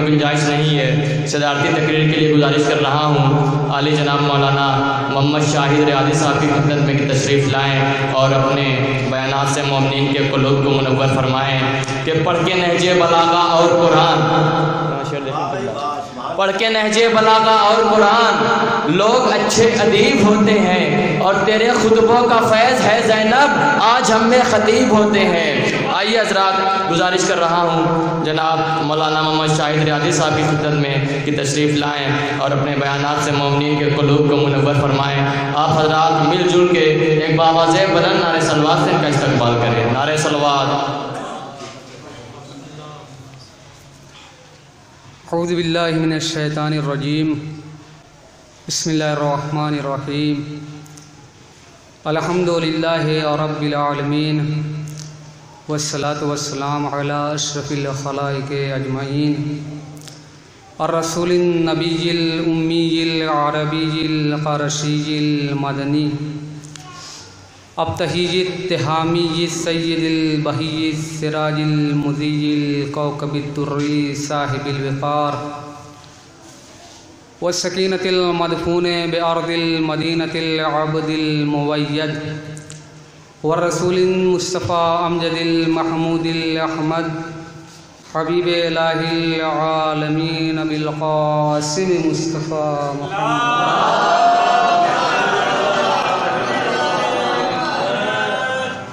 गुंजाइश नहीं है। सदारती तकरीर के लिए गुजारिश कर रहा हूँ आली जनाब मौलाना मोहम्मद शाहिद रियादी साहब की खिदमत में कि तशरीफ़ लाएँ और अपने बयानात से मोमिनीन के क़ुलूब को मुनव्वर फरमाएँ कि पढ़ के नहजे बलागा और कुरान, पढ़ के नहजे बलागा और कुरान लोग अच्छे अदीब होते हैं और तेरे खुतबों का फैज़ है ज़ैनब आज हम में ख़तीब होते हैं। आइए हज़रात, गुजारिश कर रहा हूँ जनाब मौलाना मोहम्मद शाहिद रियादी साहब की खिदमत में कि तशरीफ़ लाएँ और अपने बयानात से मोमिनीन के क़ुलूब को मुनव्वर फरमाएँ। आप हज़रात मिलजुल के एक बावाज़े बुलंद नारे सलवात से इनका इस्तक़बाल करें। नारे सलवात। औज़ु बिल्लाहि मिनश शैतानिर रजीम, बिस्मिल्लाहिर रहमानिर रहीम, अल्हम्दुलिल्लाहि रब्बिल आलमीन, वस्सलातु वस्सलामु अला अशरफिल खलाइक अजमईन, अर्रसूलिन नबिय्यिल उम्मिय्यिल अरबिय्यिल क़रशिय्यिल मदनी, अब्तहिय्यित तिहामिय्यित सय्यिदिल बहिय्यित सिराजिल मुज़िय्यिल कौकबिद दुर्री साहिबिल वक़ार व सकीनतिल मदफूने बिअर्दिल मदीनतिल अब्दिल मुवय्यद व रसूलिन मुस्तफ़ा अमजदिल महमूदिल अहमद हबीब इलाहिल आलमीन बिल क़ासिम मुस्तफ़ा मुहम्मद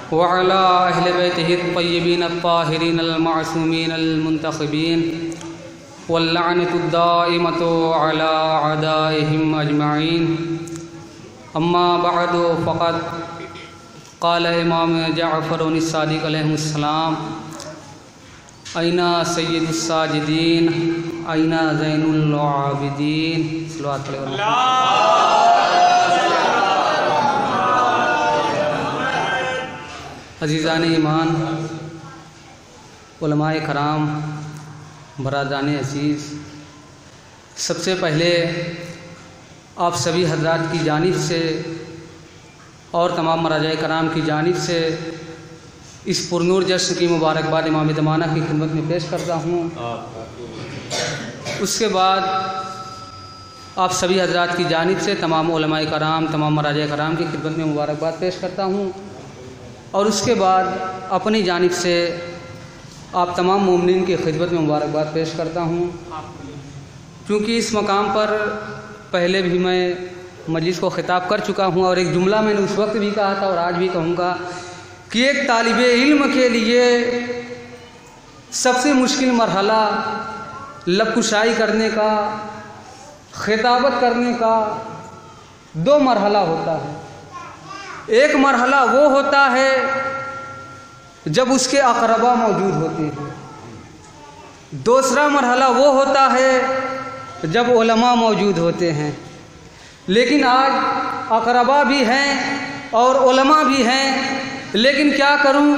व अला अहले बैतिहि अत्तय्यबीन अत्ताहिरीन अल-मासूमीन अल-मुंतखबीन वल्लअनतु दाइमतु अला अदाइहिम अजमईन। अम्मा बअदु फ़क़द क़ाल इमाम जाफ़र सादिक़ अलैहिस्सलाम ऐना सय्यदुस साजिदीन ऐना ज़ैनुल आबिदीन। सल्लल्लाहु अलैहि वसल्लम। अज़ीज़ान ईमान, उलमाए कराम, बरादान अज़ीज़, सबसे पहले आप सभी हज़रात की जानिब से और तमाम मराजाए कराम की जानिब से इस पुरनूर जश्न की मुबारकबाद इमाम ज़माना की खिदमत में पेश करता हूँ। उसके बाद आप सभी हज़रात की जानिब से तमाम उलमाए कराम, तमाम मराजाए कराम की खिदमत में मुबारकबाद पेश करता हूँ और उसके बाद अपनी जानिब से आप तमाम मोमिनीन की खिदमत में मुबारकबाद पेश करता हूँ। क्योंकि इस मकाम पर पहले भी मैं मजलिस को ख़िताब कर चुका हूँ और एक जुमला मैंने उस वक्त भी कहा था और आज भी कहूँगा कि एक तालिबे इल्म के लिए सबसे मुश्किल मरहला लबकुशाई करने का, ख़िताबत करने का दो मरहला होता है। एक मरहला वो होता है जब उसके अक़रबा मौजूद होते हैं, दूसरा मरहला वो होता है जब उलमा मौजूद होते हैं। लेकिन आज अक़रबा भी हैं और उलमा भी हैं, लेकिन क्या करूं,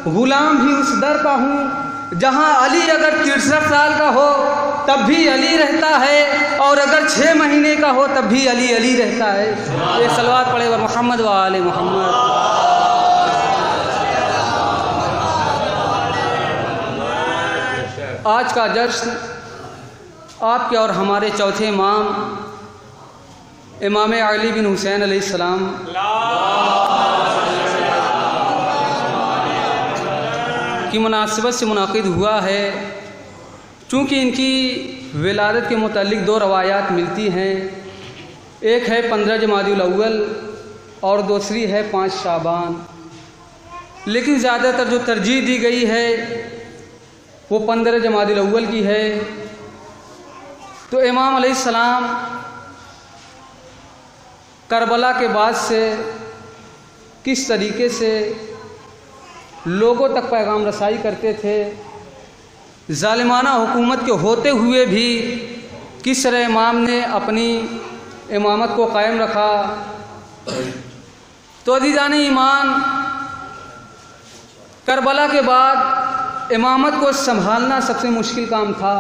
ग़ुलाम भी उस दर का हूं जहां अली अगर 63 साल का हो तब भी अली रहता है और अगर 6 महीने का हो तब भी अली अली रहता है। एक सलवात पढ़े व मोहम्मद व आले मोहम्मद। आज का जश्न आपके और हमारे चौथे इमाम इमाम अली बिन हुसैन अलैहिस्सलाम की मुनासिबत से मुनाकिद हुआ है। चूँकि इनकी विलादत के मुतालिक दो रवायात मिलती हैं, एक है 15 जमादुल अव्वल और दूसरी है 5 शाबान, लेकिन ज़्यादातर जो तरजीह दी गई है वो 15 जमादुल अव्वल की है। तो इमाम अलैहिस्सलाम करबला के बाद से किस तरीके से लोगों तक पैगाम रसाई करते थे, ज़ालिमाना हुकूमत के होते हुए भी किस तरह इमाम ने अपनी इमामत को कायम रखा। तो अज़ीज़ान ईमान, करबला के बाद इमामत को संभालना सबसे मुश्किल काम था,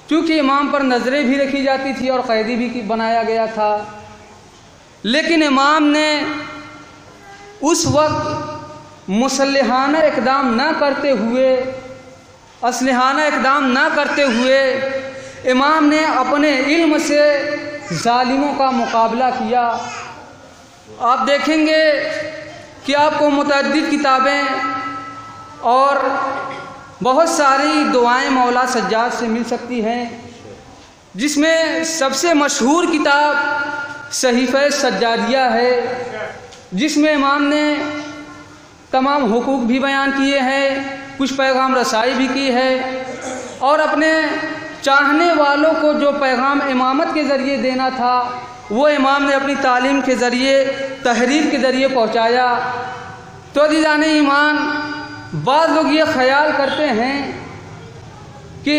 क्योंकि इमाम पर नज़रें भी रखी जाती थी और कैदी भी बनाया गया था। लेकिन इमाम ने उस वक्त मुसल्लिहाना इक़दाम न करते हुए असलिहाना इक़दाम ना करते हुए इमाम ने अपने इल्म से जालिमों का मुकाबला किया। आप देखेंगे कि आपको मुतअद्दिद किताबें और बहुत सारी दुआएं मौला सज्जाद से मिल सकती हैं, जिसमें सबसे मशहूर किताब सहीफ़े सज्जादिया है, जिसमें इमाम ने तमाम हुकूक भी बयान किए हैं, कुछ पैगाम रसाई भी की है और अपने चाहने वालों को जो पैगाम इमामत के ज़रिए देना था वो इमाम ने अपनी तालीम के ज़रिए, तहरीर के ज़रिए पहुँचाया। तो अज़ीज़ान ईमान, बाद लोग ये ख्याल करते हैं कि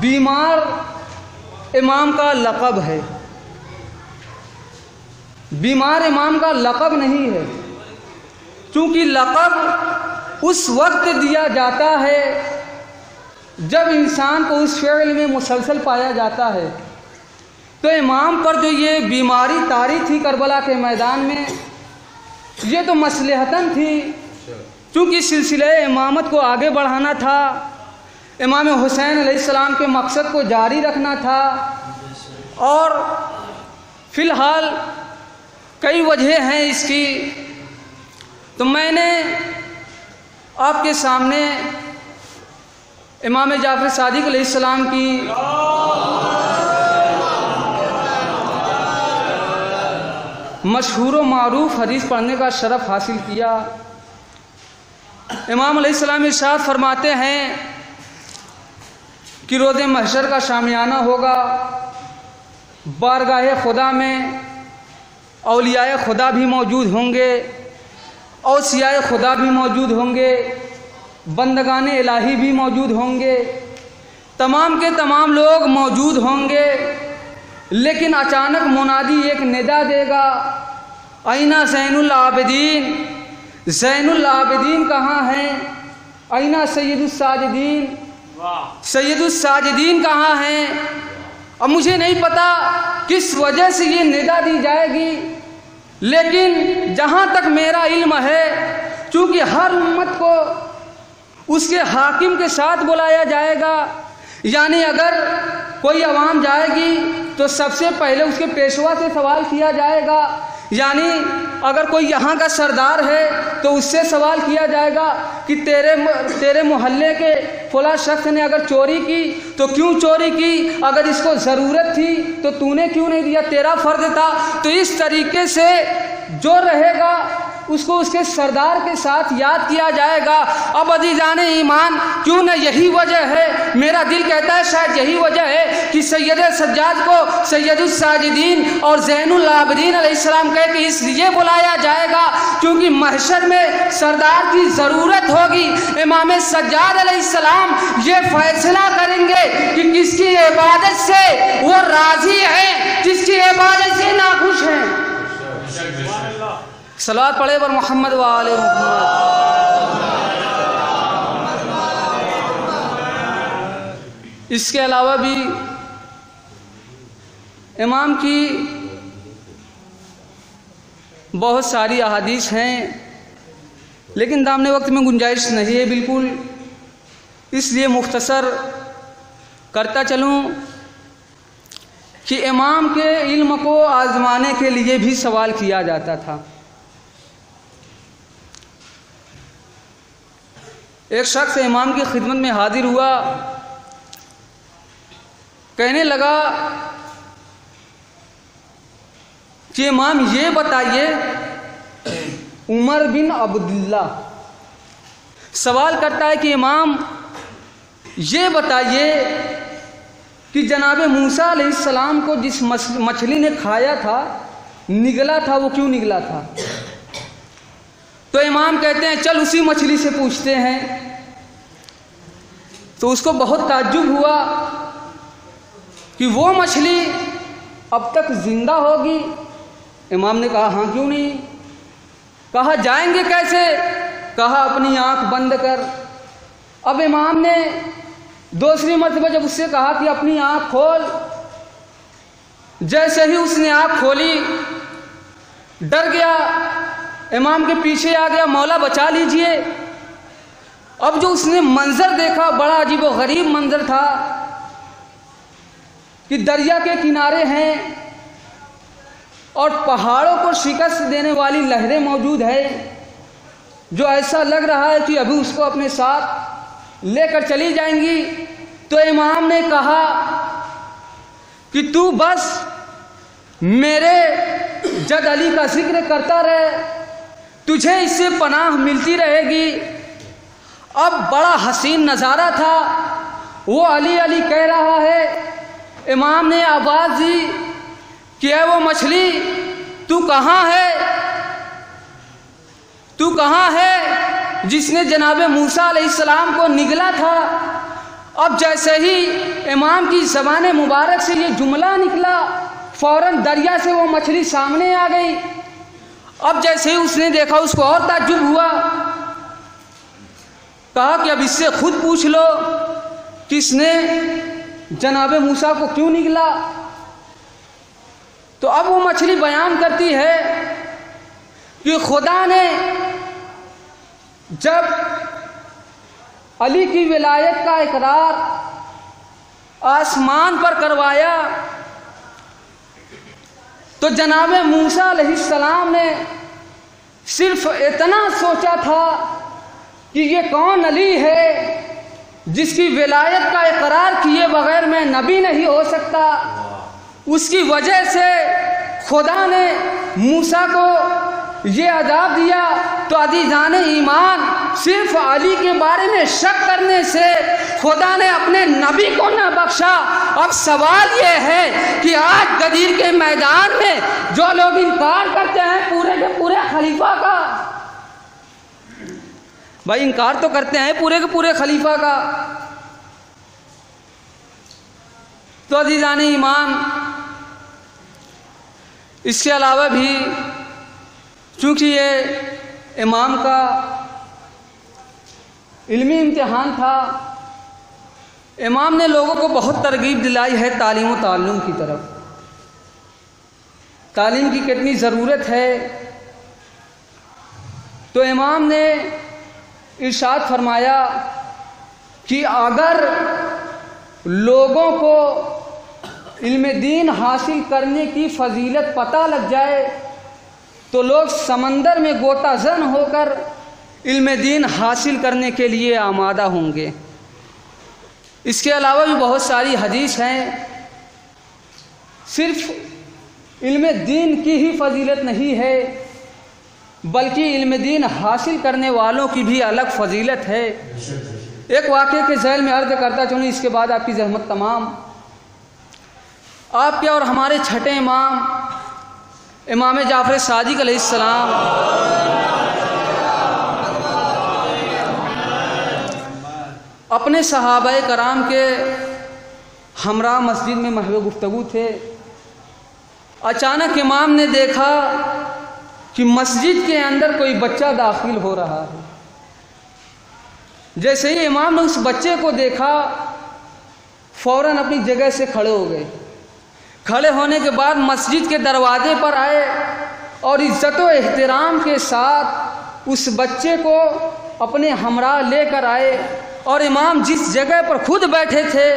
बीमार इमाम का लक़ब है। बीमार इमाम का लक़ब नहीं है, क्योंकि लक़ब उस वक्त दिया जाता है जब इंसान को उस फ़िल में मुसलसल पाया जाता है। तो इमाम पर जो ये बीमारी तारी थी करबला के मैदान में, ये तो मसलहतन थी, क्योंकि सिलसिले इमामत को आगे बढ़ाना था, इमाम हुसैन अलैहिस्सलाम के मकसद को जारी रखना था। और फ़िलहाल कई वजह हैं इसकी, तो मैंने आपके सामने इमाम जाफ़र सादिक़ अलैहिस्सलाम की मशहूर व मारूफ हदीस पढ़ने का शरफ़ हासिल किया। इमाम अलैहिस्सलाम इरशाद फरमाते हैं कि रोज़े महशर का शामियाना होगा, बारगाह खुदा में औलियाए खुदा भी मौजूद होंगे, औसियाए खुदा भी मौजूद होंगे, बंदगान इलाही भी मौजूद होंगे, तमाम के तमाम लोग मौजूद होंगे। लेकिन अचानक मुनादी एक निदा देगा, ऐना ज़ैनुल आबिदीन, ज़ैनुल आबिदीन कहाँ हैं? ऐना सैयदुस साजिदीन, सैयदुस साजिदीन कहाँ हैं? अब मुझे नहीं पता किस वजह से ये निदा दी जाएगी, लेकिन जहाँ तक मेरा इल्म है, चूँकि हर उम्मत को उसके हाकिम के साथ बुलाया जाएगा, यानी अगर कोई अवाम जाएगी तो सबसे पहले उसके पेशवा से सवाल किया जाएगा, यानी अगर कोई यहाँ का सरदार है तो उससे सवाल किया जाएगा कि तेरे मोहल्ले के फला शख्स ने अगर चोरी की तो क्यों चोरी की, अगर इसको ज़रूरत थी तो तूने क्यों नहीं दिया, तेरा फ़र्ज था। तो इस तरीके से जो रहेगा उसको उसके सरदार के साथ याद किया जाएगा। अब अज़ीज़ान ईमान, क्यों न यही वजह है, मेरा दिल कहता है शायद यही वजह है कि सैयद सज्जाद को सैयदुस साजिदीन और ज़ैनुल आबिदीन अलैहिस्सलाम कह के इसलिए बुलाया जाएगा क्योंकि महशर में सरदार की ज़रूरत होगी। इमाम सज्जाद अलैहिस्सलाम ये फैसला करेंगे कि किसकी इबादत से वो राज़ी हैं, किसकी इबादत से नाखुश हैं। सलात पढ़े पर मोहम्मद व आले मोहम्मद। इसके अलावा भी इमाम की बहुत सारी अहादीस हैं, लेकिन दामने वक्त में गुंजाइश नहीं है बिल्कुल, इसलिए मुख्तसर करता चलूँ कि इमाम के इल्म को आजमाने के लिए भी सवाल किया जाता था। एक शख्स इमाम की खिदमत में हाजिर हुआ, कहने लगा कि इमाम ये बताइए, उमर बिन अब्दुल्ला सवाल करता है कि इमाम ये बताइए कि जनाब मूसा अलैहिस्सलाम को जिस मछली ने खाया था, निगला था, वो क्यों निगला था? तो इमाम कहते हैं चल उसी मछली से पूछते हैं। तो उसको बहुत ताज्जुब हुआ कि वो मछली अब तक जिंदा होगी। इमाम ने कहा हाँ क्यों नहीं। कहा जाएंगे कैसे? कहा अपनी आंख बंद कर। अब इमाम ने दूसरी मर्तबा जब उससे कहा कि अपनी आंख खोल, जैसे ही उसने आंख खोली डर गया, इमाम के पीछे आ गया, मौला बचा लीजिए। अब जो उसने मंजर देखा बड़ा अजीब व गरीब मंजर था कि दरिया के किनारे हैं और पहाड़ों को शिकस्त देने वाली लहरें मौजूद है, जो ऐसा लग रहा है कि अभी उसको अपने साथ लेकर चली जाएंगी। तो इमाम ने कहा कि तू बस मेरे जद अली का जिक्र करता रहे, तुझे इससे पनाह मिलती रहेगी। अब बड़ा हसीन नज़ारा था, वो अली अली कह रहा है। इमाम ने आवाज़ दी कि है वो मछली, तू कहाँ है, तू कहाँ है जिसने जनाब मूसा अलैहिस्सलाम को निगला था। अब जैसे ही इमाम की ज़बान मुबारक से ये जुमला निकला, फ़ौरन दरिया से वो मछली सामने आ गई। अब जैसे ही उसने देखा उसको और ताज्जुब हुआ, कहा कि अब इससे खुद पूछ लो किसने जनाब मूसा को क्यों निगला। तो अब वो मछली बयान करती है कि खुदा ने जब अली की विलायत का इकरार आसमान पर करवाया तो जनाब मूसा अलैहिस्सलाम ने सिर्फ इतना सोचा था कि ये कौन अली है जिसकी विलायत का इकरार किए बगैर मैं नबी नहीं हो सकता। उसकी वजह से खुदा ने मूसा को ये अज़ाब दिया। तो अज़ीज़ान ईमान, सिर्फ अली के बारे में शक करने से खुदा ने अपने नबी को न बख्शा। अब सवाल ये है कि आज गदीर के मैदान में जो लोग इनकार करते हैं पूरे के पूरे खलीफा का, भाई इनकार तो करते हैं पूरे के पूरे खलीफा का, तो अज़ीज़ान ईमान इसके अलावा भी चूँकि ये इमाम का इल्मी इम्तिहान था, इमाम ने लोगों को बहुत तरगीब दिलाई है तालीम व ताल्लुम की तरफ। तालीम की कितनी ज़रूरत है, तो इमाम ने इरशाद फरमाया कि अगर लोगों को इल्म दीन हासिल करने की फजीलत पता लग जाए तो लोग समंदर में गोताज़न होकर इल्म दीन हासिल करने के लिए आमादा होंगे। इसके अलावा भी बहुत सारी हदीस हैं। सिर्फ इल्म दीन की ही फजीलत नहीं है बल्कि इल्म दीन हासिल करने वालों की भी अलग फजीलत है। एक वाक़े के ज़ैल में अर्ज़ करता चलूँ, इसके बाद आपकी ज़हमत तमाम। आपके और हमारे छठे इमाम जाफ़र सादिक अलैहिस्सलाम अपने सहाबाए कराम के हमरा मस्जिद में महव गुफ्तगू थे। अचानक इमाम ने देखा कि मस्जिद के अंदर कोई बच्चा दाखिल हो रहा है। जैसे ही इमाम ने उस बच्चे को देखा फ़ौरन अपनी जगह से खड़े हो गए। खड़े होने के बाद मस्जिद के दरवाजे पर आए और इज़्ज़त व एहतराम के साथ उस बच्चे को अपने हमरा लेकर आए और इमाम जिस जगह पर खुद बैठे थे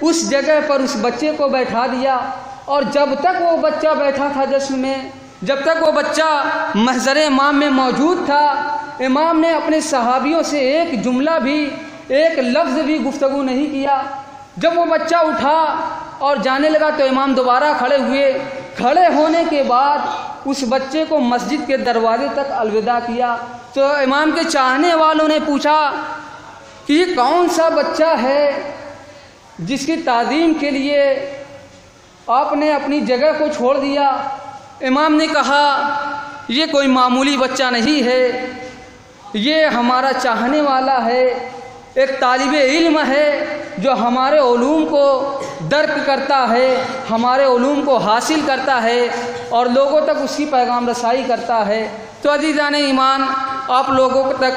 उस जगह पर उस बच्चे को बैठा दिया। और जब तक वो बच्चा बैठा था जश्न में, जब तक वो बच्चा महज़र इमाम में मौजूद था, इमाम ने अपने सहाबियों से एक जुमला भी, एक लफ्ज़ भी गुफ्तगू नहीं किया। जब वो बच्चा उठा और जाने लगा तो इमाम दोबारा खड़े हुए। खड़े होने के बाद उस बच्चे को मस्जिद के दरवाजे तक अलविदा किया। तो इमाम के चाहने वालों ने पूछा कि ये कौन सा बच्चा है जिसकी ताज़ीम के लिए आपने अपनी जगह को छोड़ दिया। इमाम ने कहा ये कोई मामूली बच्चा नहीं है, ये हमारा चाहने वाला है, एक तालिबे इल्म है जो हमारे उलूम को दर्क करता है, हमारे उलूम को हासिल करता है और लोगों तक उसकी पैगाम रसाई करता है। तो अज़ीज़ान ईमान, आप लोगों तक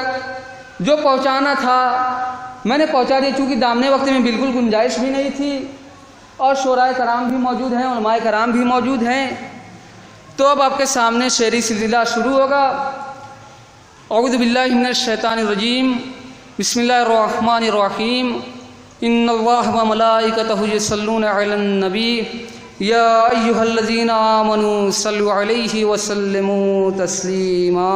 जो पहुंचाना था मैंने पहुंचा दिया। चूँकि दामने वक्त में बिल्कुल गुंजाइश भी नहीं थी और शोराए कराम भी मौजूद हैं, उलमाए कराम भी मौजूद हैं। तो अब आपके सामने शेरी सिलसिला शुरू होगा। औज़ु बिल्लाहि मिनश शैतानिर रजीम। बिस्मिल्लाहिर्रहमानिर्रहीम इन्नल्लाह व मलाइकतहु युसल्लूना अलन नबी या अय्युहल्लज़ीना आमनू सल्लु अलैहि व सल्लिमू तस्लीमा।